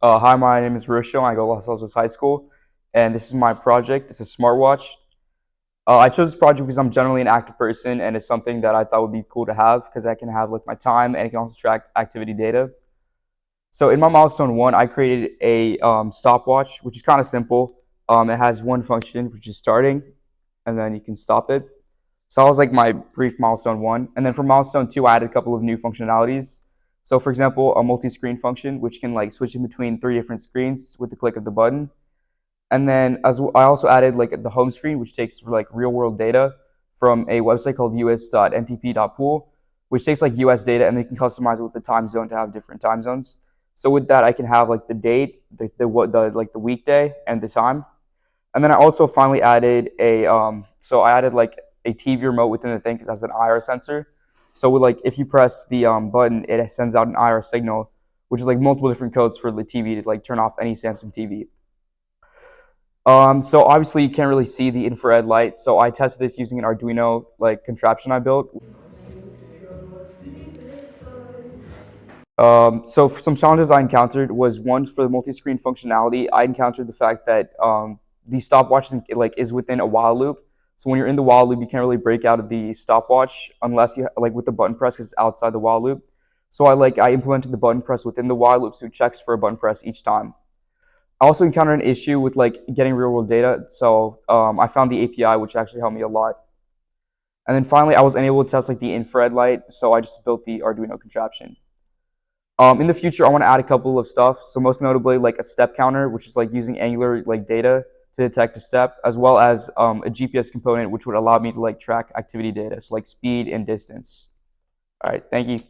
Hi, my name is Rushil. I go to Los Altos High School, and this is my project. It's a smartwatch. I chose this project because I'm generally an active person, and it's something that I thought would be cool to have because I can have like my time and it can also track activity data. So in my milestone one, I created a stopwatch, which is kind of simple. It has one function, which is starting, and then you can stop it. So that was like my brief milestone one. And then for milestone two, I added a couple of new functionalities. So for example, a multi-screen function, which can like switch in between three different screens with the click of the button. And then I also added like the home screen, which takes like real world data from a website called us.ntp.pool, which takes like US data and they can customize it with the time zone to have different time zones. So with that, I can have like the date, the like the weekday and the time. And then I also finally added so I added like a TV remote within the thing because it has an IR sensor. So with like if you press the button, it sends out an IR signal, which is like multiple different codes for the TV to like turn off any Samsung TV. So obviously you can't really see the infrared light. So I tested this using an Arduino like contraption I built. So for some challenges I encountered was one for the multi-screen functionality. I encountered the fact that the stopwatch like is within a while loop. So when you're in the while loop, you can't really break out of the stopwatch unless you like with the button press because it's outside the while loop. So I implemented the button press within the while loop, so it checks for a button press each time. I also encountered an issue with like getting real world data. So I found the API, which actually helped me a lot. And then finally, I was unable to test like the infrared light, so I just built the Arduino contraption. In the future, I want to add a couple of stuff. So most notably, like a step counter, which is like using Angular like data to detect a step, as well as a GPS component, which would allow me to like track activity data, so like speed and distance. All right, thank you.